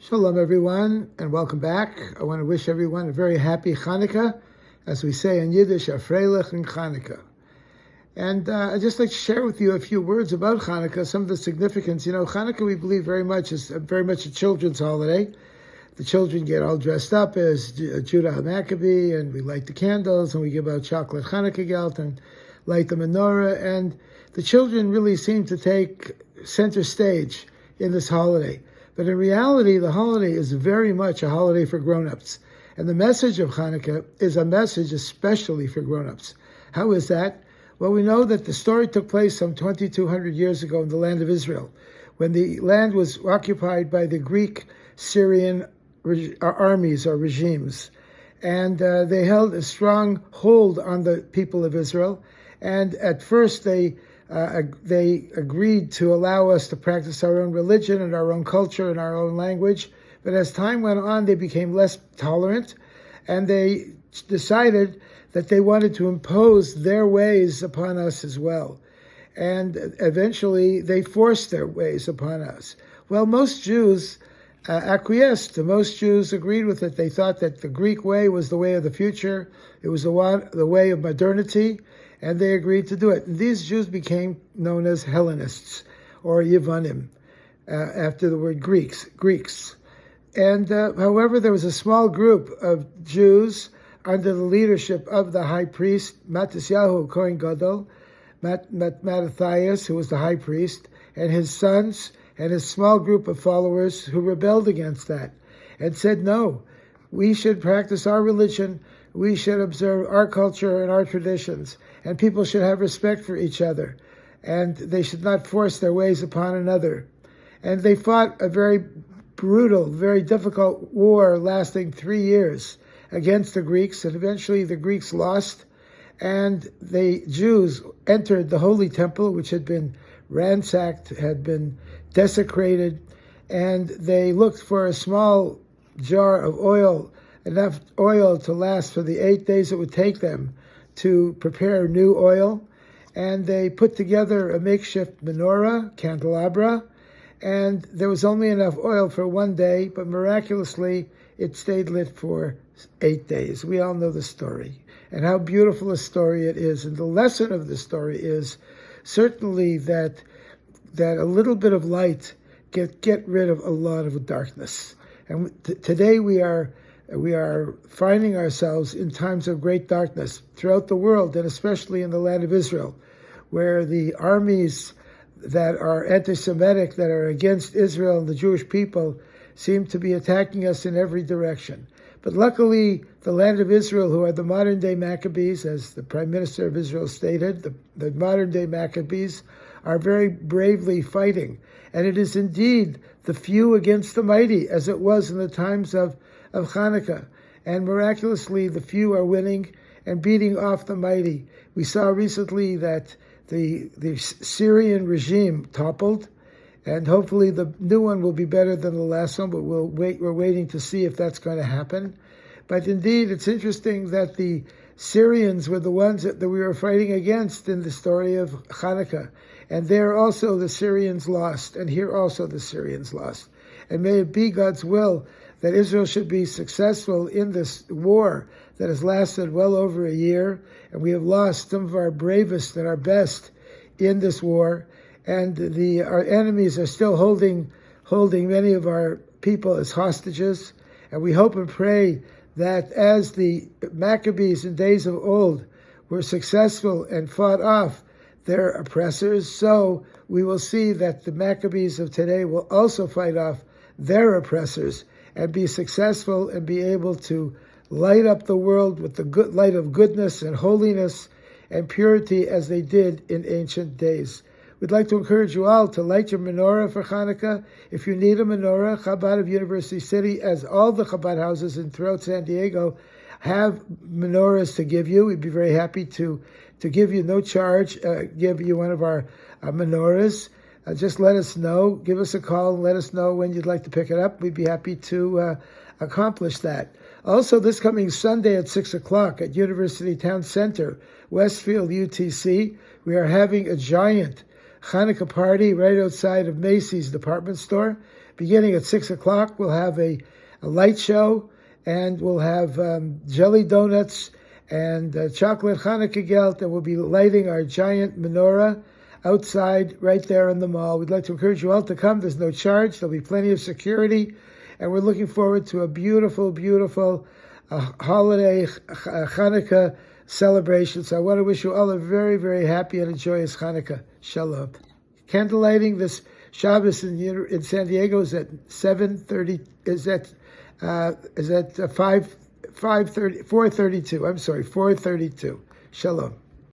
Shalom, everyone, and welcome back. I want to wish everyone a very happy Chanuka, as we say in Yiddish, a Freilich and Chanuka. And I'd just like to share with you a few words about Chanuka, some of the significance. You know, Chanuka, we believe very much is very much a children's holiday. The children get all dressed up as Judah Maccabee, and we light the candles, and we give out chocolate Chanukah gelt and light the menorah. And the children really seem to take center stage in this holiday. But in reality, the holiday is very much a holiday for grown-ups. And the message of Chanuka is a message especially for grown-ups. How is that? Well, we know that the story took place some 2,200 years ago in the land of Israel, when the land was occupied by the Greek Syrian armies or regimes. And they held a strong hold on the people of Israel. And at first they agreed to allow us to practice our own religion and our own culture and our own language. But as time went on, they became less tolerant, and they decided that they wanted to impose their ways upon us as well. And eventually, they forced their ways upon us. Well, most Jews acquiesced. Most Jews agreed with it. They thought that the Greek way was the way of the future. It was the way of modernity. And they agreed to do it. And these Jews became known as Hellenists, or Yevanim, after the word Greeks. And however, there was a small group of Jews under the leadership of the high priest, Mattisyahu Kohen Gadol, Mattathias, who was the high priest, and his sons, and his small group of followers who rebelled against that and said, no, we should practice our religion, we should observe our culture and our traditions, and people should have respect for each other, and they should not force their ways upon another. And they fought a very brutal, very difficult war lasting 3 years against the Greeks, and eventually the Greeks lost, and the Jews entered the Holy Temple, which had been ransacked, had been desecrated, and they looked for a small jar of oil, enough oil to last for the 8 days it would take them to prepare new oil. And they put together a makeshift menorah, candelabra, and there was only enough oil for 1 day, but miraculously it stayed lit for 8 days. We all know the story, and how beautiful a story it is. And the lesson of the story is certainly that a little bit of light get rid of a lot of darkness. And today we are finding ourselves in times of great darkness throughout the world, and especially in the land of Israel, where the armies that are anti-Semitic, that are against Israel and the Jewish people, seem to be attacking us in every direction. But luckily, the land of Israel, who are the modern-day Maccabees, as the Prime Minister of Israel stated, the modern-day Maccabees are very bravely fighting. And it is indeed the few against the mighty, as it was in the times of Chanuka. And miraculously, the few are winning and beating off the mighty. We saw recently that the Syrian regime toppled, and hopefully the new one will be better than the last one, but we're waiting to see if that's going to happen. But indeed, it's interesting that the Syrians were the ones that we were fighting against in the story of Chanuka. And there also the Syrians lost, and here also the Syrians lost. And may it be God's will that Israel should be successful in this war that has lasted well over a year, and we have lost some of our bravest and our best in this war, and our enemies are still holding many of our people as hostages. And we hope and pray that as the Maccabees in days of old were successful and fought off their oppressors, so we will see that the Maccabees of today will also fight off their oppressors and be successful and be able to light up the world with the good light of goodness and holiness and purity as they did in ancient days. We'd like to encourage you all to light your menorah for Chanuka. If you need a menorah, Chabad of University City, as all the Chabad houses throughout San Diego, have menorahs to give you. We'd be very happy to give you no charge, give you one of our menorahs. Just let us know. Give us a call and let us know when you'd like to pick it up. We'd be happy to accomplish that. Also, this coming Sunday at 6 o'clock at University Town Center, Westfield, UTC, we are having a giant Chanuka party right outside of Macy's department store. beginning at 6 o'clock. We'll have a light show, and we'll have jelly donuts and chocolate Hanukkah gelt, and we'll be lighting our giant menorah outside right there in the mall. We'd like to encourage you all to come. There's no charge. There'll be plenty of security, and we're looking forward to a beautiful, beautiful holiday Hanukkah celebration. So I want to wish you all a very, very happy and joyous Hanukkah. Shalom. Candle lighting this Shabbos in San Diego is at 7:30. Is at 4:32. I'm sorry, 4:32. Shalom.